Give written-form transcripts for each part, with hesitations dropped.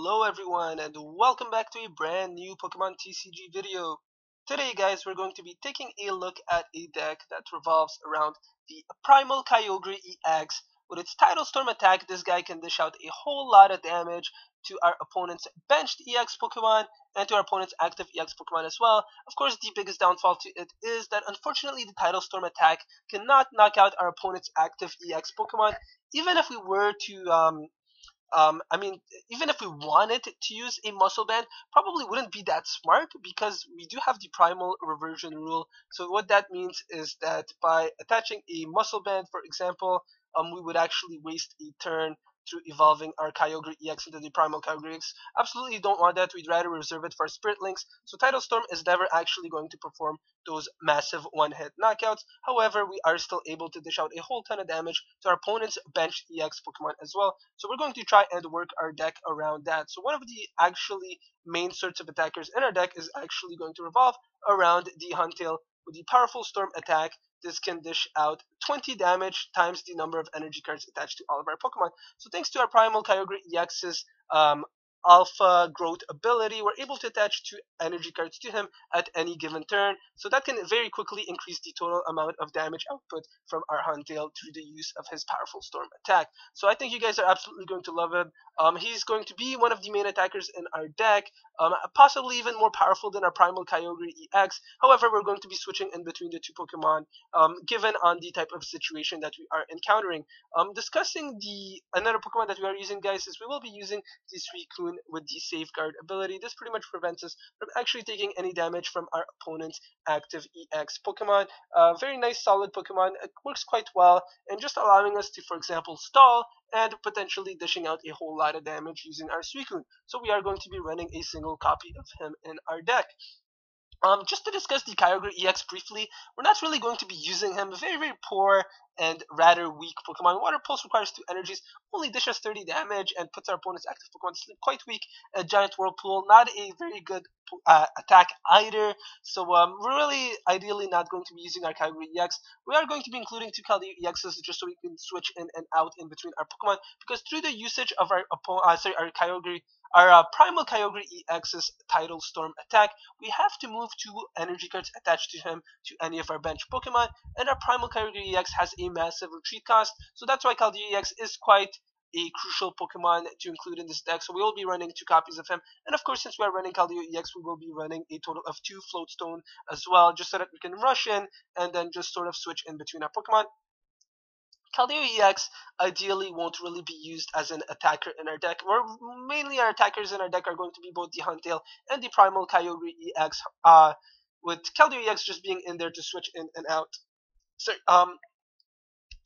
Hello everyone and welcome back to a brand new Pokemon TCG video. Today guys, we're going to be taking a look at a deck that revolves around the Primal Kyogre EX. With its Tidal Storm attack, this guy can dish out a whole lot of damage to our opponent's benched EX Pokemon and to our opponent's active EX Pokemon as well. Of course, the biggest downfall to it is that unfortunately the Tidal Storm attack cannot knock out our opponent's active EX Pokemon. Even if we were to I mean, even if we wanted to use a muscle band, probably wouldn't be that smart because we do have the primal reversion rule. So what that means is that by attaching a muscle band, for example, we would actually waste a turn through evolving our Kyogre EX into the Primal Kyogre EX. Absolutely don't want that. We'd rather reserve it for Spirit Links. So Tidal Storm is never actually going to perform those massive one-hit knockouts. However, we are still able to dish out a whole ton of damage to our opponent's benched EX Pokemon as well. So we're going to try and work our deck around that. So one of the actually main sorts of attackers in our deck is actually going to revolve around the Huntail with the powerful Storm attack. This can dish out 20 damage times the number of energy cards attached to all of our Pokemon. So thanks to our Primal Kyogre EX's alpha growth ability, we're able to attach 2 energy cards to him at any given turn. So that can very quickly increase the total amount of damage output from our Huntail through the use of his powerful Storm attack. So I think you guys are absolutely going to love him. He's going to be one of the main attackers in our deck, possibly even more powerful than our Primal Kyogre EX. However, we're going to be switching in between the two Pokemon, given on the type of situation that we are encountering. Discussing another Pokemon that we are using, guys, is we will be using the Suicune with the Safeguard ability. This pretty much prevents us from actually taking any damage from our opponent's active EX Pokemon. Very nice, solid Pokemon. It works quite well, and just allowing us to, for example, stall and potentially dishing out a whole lot of damage using our Suicune. So we are going to be running a single copy of him in our deck. Just to discuss the Kyogre EX briefly, we're not really going to be using him. Very, very poor and rather weak Pokemon. Water Pulse requires 2 energies, only dishes 30 damage, and puts our opponent's active Pokemon to sleep. Quite weak. A Giant Whirlpool, not a very good attack either. So we're really ideally not going to be using our Kyogre EX. We are going to be including 2 Kyogre EXs just so we can switch in and out in between our Pokemon, because through the usage of our Primal Kyogre EX's Tidal Storm attack, we have to move 2 energy cards attached to him to any of our bench Pokemon, and our Primal Kyogre EX has a massive retreat cost, so that's why Kyogre EX is quite a crucial Pokemon to include in this deck. So we will be running 2 copies of him, and of course, since we are running Kyogre EX, we will be running a total of 2 Float Stone as well, just so that we can rush in and then just sort of switch in between our Pokemon. Kyogre EX ideally won't really be used as an attacker in our deck. Mainly our attackers in our deck are going to be both the Huntail and the Primal Kyogre EX, with Kyogre EX just being in there to switch in and out.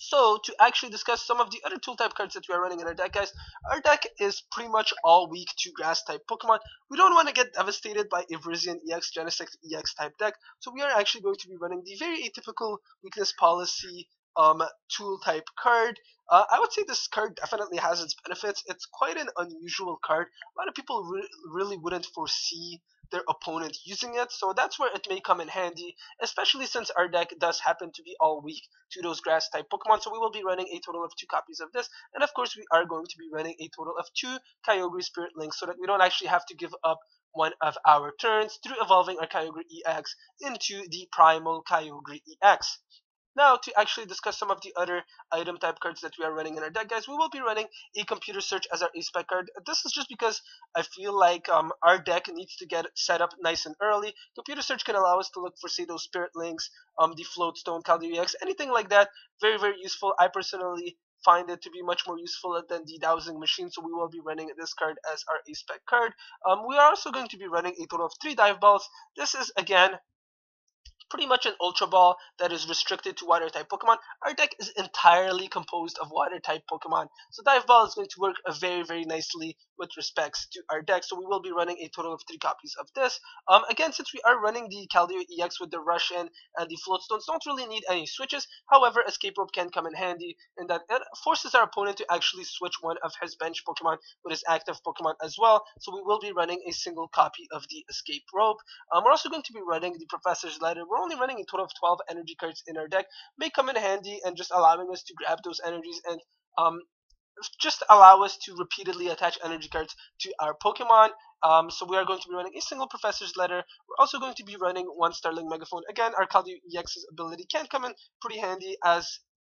So to actually discuss some of the other tool type cards that we are running in our deck, guys, our deck is pretty much all weak to grass type Pokemon. We don't want to get devastated by a Virizion EX, Genesect EX type deck, so we are actually going to be running the very atypical weakness policy tool type card. I would say this card definitely has its benefits. It's quite an unusual card. A lot of people really wouldn't foresee their opponent using it, so that's where it may come in handy, especially since our deck does happen to be all weak to those grass type Pokemon. So we will be running a total of 2 copies of this, and of course we are going to be running a total of 2 Kyogre Spirit Links so that we don't actually have to give up one of our turns through evolving our Kyogre EX into the Primal Kyogre EX. Now, to actually discuss some of the other item type cards that we are running in our deck, guys, we will be running a Computer Search as our ace spec card. This is just because I feel like our deck needs to get set up nice and early. Computer Search can allow us to look for, say, those Spirit Links, the Float Stone, Kyogre EX, anything like that. Very, very useful. I personally find it to be much more useful than the Dowsing Machine, so we will be running this card as our ace spec card. We are also going to be running a total of 3 Dive Balls. This is, again, pretty much an Ultra Ball that is restricted to Water type Pokemon. Our deck is entirely composed of Water type Pokemon, so Dive Ball is going to work very, very nicely with respects to our deck. So we will be running a total of 3 copies of this. Again, since we are running the Kyogre EX with the Rush In and the Float Stones, don't really need any switches. However, Escape Rope can come in handy in that it forces our opponent to actually switch one of his bench Pokemon with his active Pokemon as well. So we will be running a single copy of the Escape Rope. We're also going to be running the Professor's Letter. We're only running a total of 12 energy cards in our deck. May come in handy and just allowing us to grab those energies and just allow us to repeatedly attach energy cards to our Pokemon. So we are going to be running a single Professor's Letter. We're also going to be running one Starling Megaphone. Again, our Keldeo EX's ability can come in pretty handy,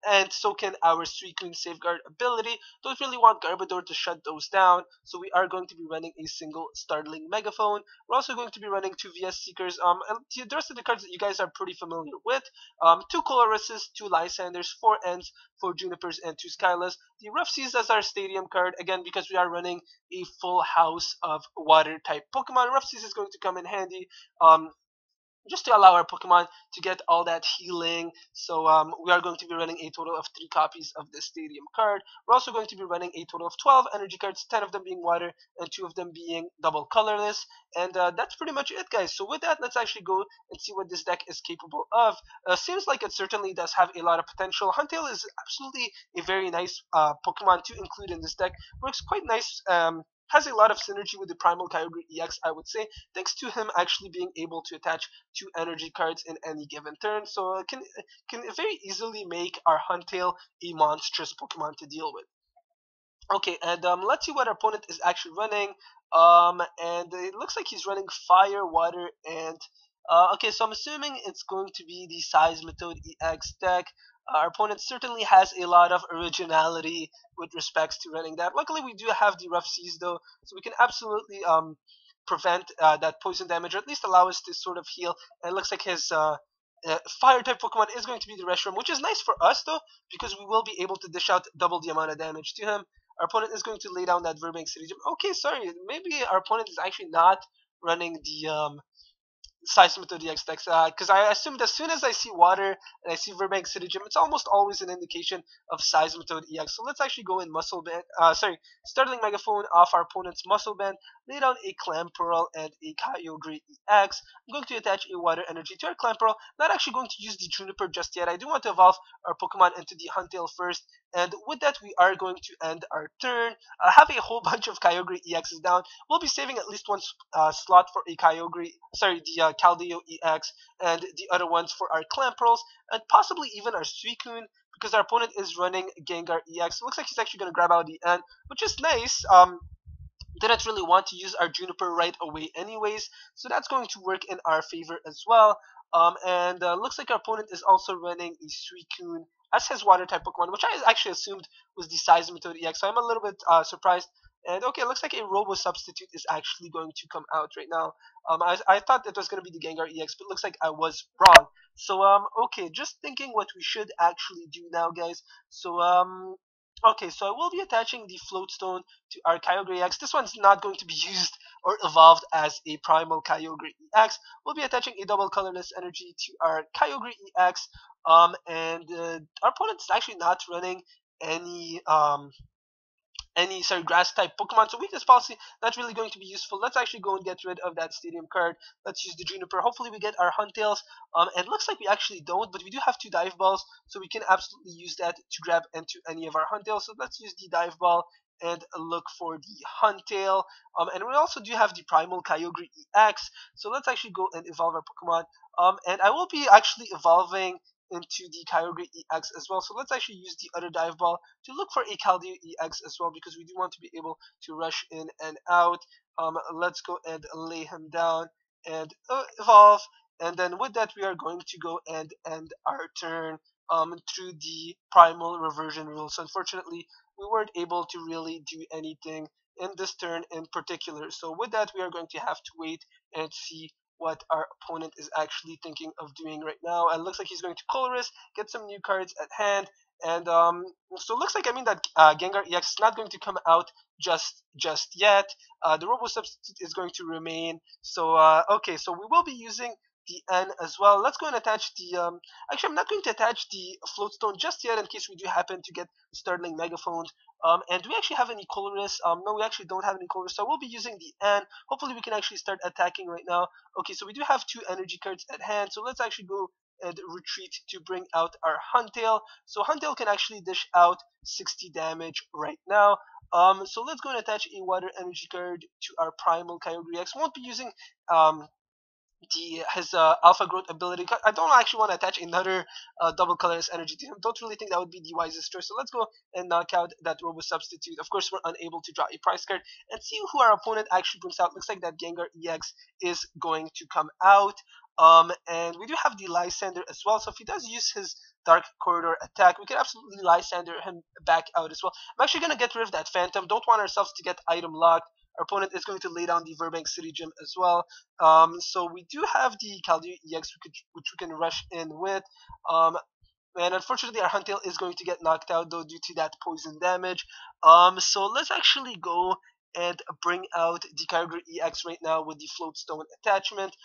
and so can our Suicune Safeguard ability. Don't really want Garbodor to shut those down, so we are going to be running a single Starling Megaphone. We're also going to be running two VS Seekers. And the rest of the cards that you guys are pretty familiar with. Two Coloruses, two Lysanders, four Ents, four Junipers, and two Skylas. The Rough Seas as our Stadium card, again, because we are running a full house of Water-type Pokemon. Rough Seas is going to come in handy. Just to allow our Pokemon to get all that healing. So we are going to be running a total of 3 copies of the Stadium card. We're also going to be running a total of 12 energy cards, 10 of them being water and 2 of them being double colorless. And that's pretty much it, guys. So with that, let's actually go and see what this deck is capable of. Seems like it certainly does have a lot of potential. Huntail is absolutely a very nice Pokemon to include in this deck. Works quite nice. Has a lot of synergy with the Primal Kyogre EX, I would say, thanks to him actually being able to attach 2 energy cards in any given turn, so it can very easily make our Huntail a monstrous Pokemon to deal with. Okay, and let's see what our opponent is actually running. And it looks like he's running Fire, Water, and okay, so I'm assuming it's going to be the Seismitoad EX deck. Our opponent certainly has a lot of originality with respects to running that. Luckily, we do have the Rough Seas though, so we can absolutely prevent that poison damage, or at least allow us to sort of heal. And it looks like his fire type Pokemon is going to be the Reshiram, which is nice for us though, because we will be able to dish out double the amount of damage to him. Our opponent is going to lay down that Verbank City Gym. Okay, sorry, maybe our opponent is actually not running the Seismitoad EX decks, because I assumed as soon as I see water and I see Verbank City Gym, it's almost always an indication of Seismitoad EX. So let's actually go in Muscle Band, Startling Megaphone off our opponent's Muscle Band, lay down a Clamperl and a Kyogre EX. I'm going to attach a Water Energy to our Clamperl. Not actually going to use the Juniper just yet. I do want to evolve our Pokemon into the Huntail first, and with that we are going to end our turn. Have a whole bunch of Kyogre EXs down. We'll be saving at least one slot for a the Keldeo EX, and the other ones for our Clamperls, and possibly even our Suicune, because our opponent is running Gengar EX. It looks like he's actually going to grab out the N, which is nice. Didn't really want to use our Juniper right away anyways, so that's going to work in our favor as well. And looks like our opponent is also running a Suicune as his water type Pokemon, which I actually assumed was the Seismitoad EX, so I'm a little bit surprised. And okay, it looks like a Robo Substitute is actually going to come out right now. I thought it was going to be the Gengar EX, but it looks like I was wrong. So okay, just thinking what we should actually do now, guys. So okay, so I will be attaching the Float Stone to our Kyogre EX. This one's not going to be used or evolved as a Primal Kyogre EX. We'll be attaching a double colorless energy to our Kyogre EX. And our opponent's actually not running any grass type Pokemon, so weakness policy not really going to be useful. Let's actually go and get rid of that Stadium card. Let's use the Juniper. Hopefully we get our Huntails. And it looks like we actually don't, but we do have 2 Dive Balls, so we can absolutely use that to grab into any of our Huntails. So let's use the Dive Ball and look for the Huntail. And we also do have the Primal Kyogre EX, so let's actually go and evolve our Pokemon. And I will be actually evolving into the Kyogre EX as well. So let's actually use the other Dive Ball to look for a Keldeo EX as well, because we do want to be able to rush in and out. Let's go and lay him down and evolve. And then with that, we are going to go and end our turn through the Primal Reversion rule. So unfortunately, we weren't able to really do anything in this turn in particular. So with that, we are going to have to wait and see what our opponent is actually thinking of doing right now. And it looks like he's going to Colorus, get some new cards at hand, and so it looks like, I mean, that Gengar EX is not going to come out just yet. The Robo Substitute is going to remain. So okay, so we will be using the N as well. Let's go and attach the actually I'm not going to attach the Float Stone just yet in case we do happen to get Startling Megaphones. And do we actually have any Colorus? No, we actually don't have any Colorus, so we'll be using the N. Hopefully we can actually start attacking right now. Okay, so we do have 2 energy cards at hand, so let's actually go and retreat to bring out our Huntail. So Huntail can actually dish out 60 damage right now. So let's go and attach a Water Energy card to our Primal Kyogre EX. Won't be using his alpha growth ability. I don't actually want to attach another double colorless energy to him. Don't really think that would be the wisest choice. So let's go and knock out that Robo Substitute. Of course, we're unable to draw a prize card and see who our opponent actually brings out. Looks like that Gengar EX is going to come out. And we do have the Lysander as well. So if he does use his Dark Corridor attack, we can absolutely Lysander him back out as well. I'm actually going to get rid of that Phantom. Don't want ourselves to get item locked. Our opponent is going to lay down the Verbank City Gym as well. So we do have the Caldea EX, which we can rush in with. And unfortunately, our Huntail is going to get knocked out though due to that poison damage. So let's actually go and bring out the Kyogre EX right now with the Float Stone attachment.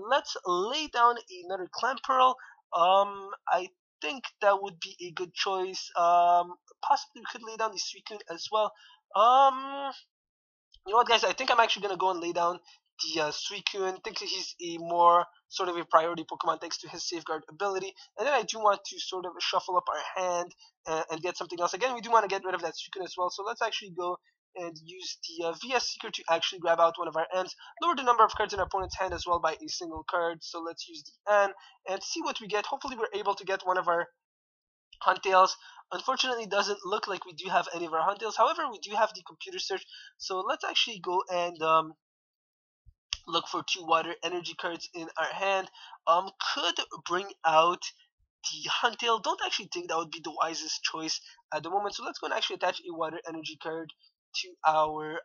Let's lay down another Clamperl. I think that would be a good choice. Possibly we could lay down the Suicune as well. You know what, guys? I think I'm actually gonna go and lay down the Suicune. I think he's a more sort of a priority Pokemon thanks to his Safeguard ability. And then I do want to sort of shuffle up our hand and get something else. Again, we do want to get rid of that Suicune as well. So let's actually go and use the VS Seeker to actually grab out one of our Ns. Lower the number of cards in our opponent's hand as well by a single card. So let's use the N and see what we get. Hopefully we're able to get one of our Huntails. Unfortunately, doesn't look like we do have any of our Huntails. However, we do have the computer search. So let's actually go and look for 2 water energy cards in our hand. Could bring out the Huntail. Don't actually think that would be the wisest choice at the moment. So let's go and actually attach a water energy card to our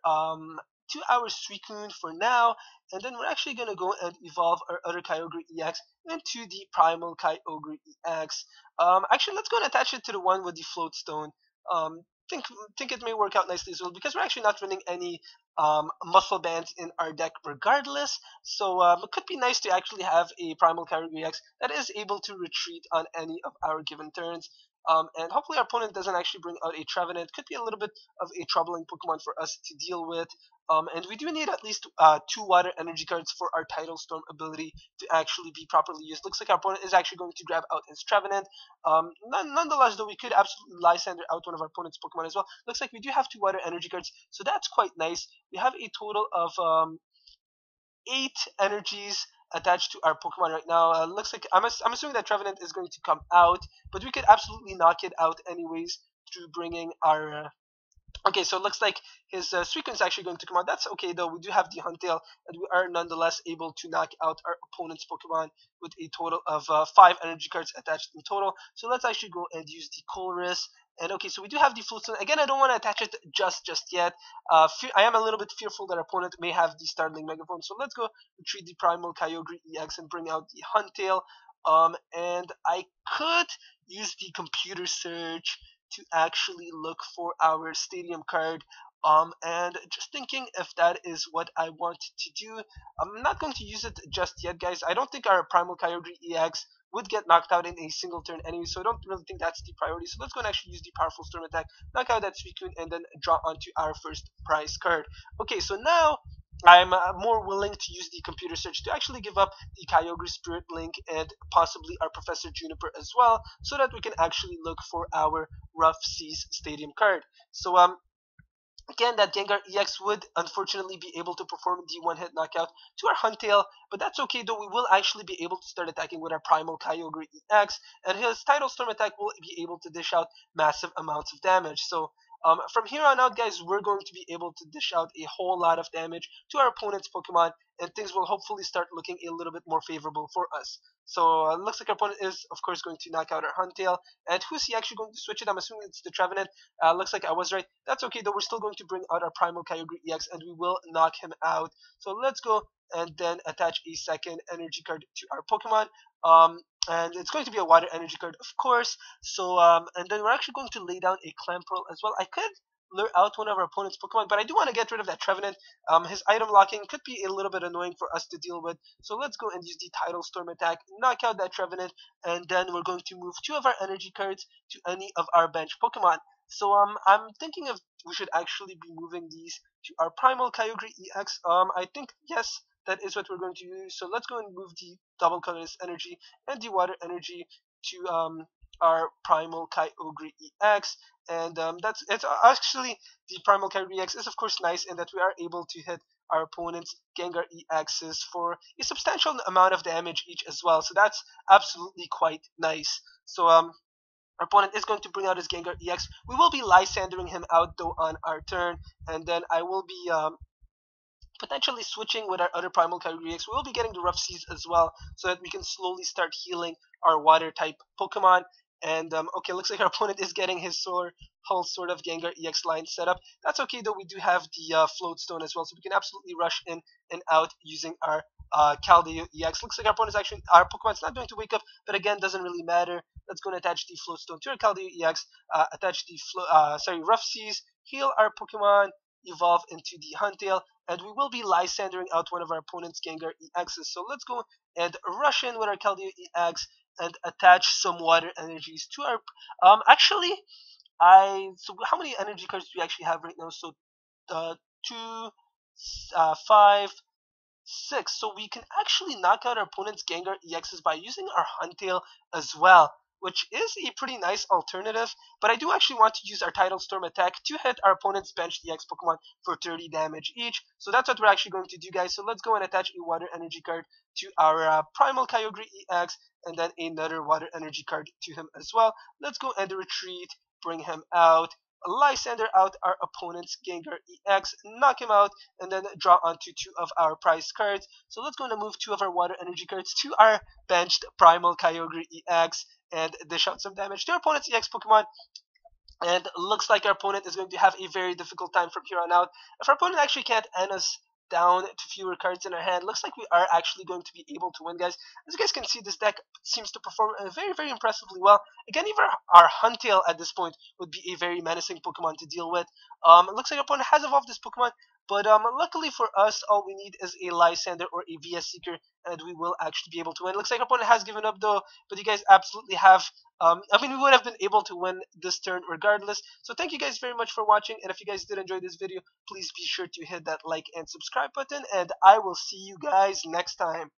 Suicune for now, and then we're actually gonna go and evolve our other Kyogre EX into the Primal Kyogre EX. Actually, let's go and attach it to the one with the Float Stone. Think it may work out nicely as well because we're actually not running any muscle bands in our deck regardless. So it could be nice to actually have a Primal Kyogre EX that is able to retreat on any of our given turns. And hopefully our opponent doesn't actually bring out a Trevenant. Could be a little bit of a troubling Pokemon for us to deal with. And we do need at least 2 water energy cards for our Tidal Storm ability to actually be properly used. Looks like our opponent is actually going to grab out his Trevenant. Nonetheless, though, we could absolutely Lysander out one of our opponent's Pokemon as well. Looks like we do have 2 water energy cards, so that's quite nice. We have a total of 8 energies attached to our Pokemon right now. Looks like I'm assuming that Trevenant is going to come out, but we could absolutely knock it out anyways through bringing our okay, so it looks like his Suicune is actually going to come out. That's okay, though. We do have the Huntail, and we are nonetheless able to knock out our opponent's Pokemon with a total of 5 energy cards attached in total. So let's actually go and use the Colress. And okay, so we do have the Float Stone. Again, I don't want to attach it just yet. I am a little bit fearful that our opponent may have the Startling Megaphone. So let's go retrieve the Primal Kyogre EX and bring out the Huntail. And I could use the computer search to actually look for our stadium card. And just thinking if that is what I want to do. I'm not going to use it just yet, guys. I don't think our Primal Kyogre EX would get knocked out in a single turn anyway, so I don't really think that's the priority. So let's go and actually use the Powerful Storm attack, knock out that Suicune, and then draw onto our first prize card. Okay, so now I'm more willing to use the computer search to actually give up the Kyogre Spirit Link and possibly our Professor Juniper as well, so that we can actually look for our Rough Seas Stadium card. So again, that Gengar EX would unfortunately be able to perform the one-hit knockout to our Huntail, but that's okay, though we will actually be able to start attacking with our Primal Kyogre EX, and his Tidal Storm attack will be able to dish out massive amounts of damage. So from here on out, guys, we're going to be able to dish out a whole lot of damage to our opponent's Pokemon, and things will hopefully start looking a little bit more favorable for us. So it looks like our opponent is, of course, going to knock out our Huntail. And who's he actually going to switch it? I'm assuming it's the Trevenant. Looks like I was right. That's okay, though. We're still going to bring out our Primal Kyogre EX, and we will knock him out. So let's go and then attach a second energy card to our Pokemon. And it's going to be a water energy card, of course. So, and then we're actually going to lay down a Clamperl as well. I could lure out one of our opponent's Pokemon, but I do want to get rid of that Trevenant. His item locking could be a little bit annoying for us to deal with. So let's go and use the Tidal Storm attack, knock out that Trevenant, and then we're going to move 2 of our energy cards to any of our bench Pokemon. So I'm thinking if we should actually be moving these to our Primal Kyogre EX. I think yes, that is what we're going to use. So let's go and move the double colorless energy and the water energy to our Primal Kyogre EX, and it's actually the Primal Kyogre EX is of course nice in that we are able to hit our opponent's Gengar EXs for a substantial amount of damage each as well. So that's absolutely quite nice. So our opponent is going to bring out his Gengar EX. We will be Lysandering him out though on our turn, and then I will be potentially switching with our other Primal Kyogre EX. We will be getting the Rough Seas as well, so that we can slowly start healing our Water type Pokemon. And okay, looks like our opponent is getting his whole sort of Gengar EX line set up. That's okay though. We do have the Float Stone as well, so we can absolutely rush in and out using our Keldeo EX. Looks like our opponent's actually our Pokemon's not going to wake up, but again, doesn't really matter. Let's go and attach the Float Stone to our Keldeo EX. Attach the Rough Seas. Heal our Pokemon. Evolve into the Huntail, and we will be Lysandering out one of our opponent's Gengar EXs. So let's go and rush in with our Keldeo EX and attach some water energies to our. Actually, so how many energy cards do we actually have right now? So, 2, 5, 6. So we can actually knock out our opponent's Gengar EXs by using our Huntail as well, which is a pretty nice alternative. But I do actually want to use our Tidal Storm attack to hit our opponent's benched EX Pokemon for 30 damage each. So that's what we're actually going to do, guys. So let's go and attach a Water Energy card to our Primal Kyogre EX, and then another Water Energy card to him as well. Let's go and retreat, bring him out, Lysander out our opponent's Gengar EX, knock him out, and then draw onto 2 of our prize cards. So let's go and move 2 of our Water Energy cards to our benched Primal Kyogre EX and dish out some damage to our opponent's EX Pokemon. And looks like our opponent is going to have a very difficult time from here on out. If our opponent actually can't end us down to fewer cards in our hand, looks like we are actually going to be able to win, guys. As you guys can see, this deck seems to perform very, very impressively well. Again, even our Huntail at this point would be a very menacing Pokemon to deal with. It looks like our opponent has evolved this Pokemon, but luckily for us, all we need is a Lysander or a VS Seeker, and we will actually be able to win. Looks like our opponent has given up though, but you guys absolutely have. I mean, we would have been able to win this turn regardless. So thank you guys very much for watching, and if you guys did enjoy this video, please be sure to hit that like and subscribe button, and I will see you guys next time.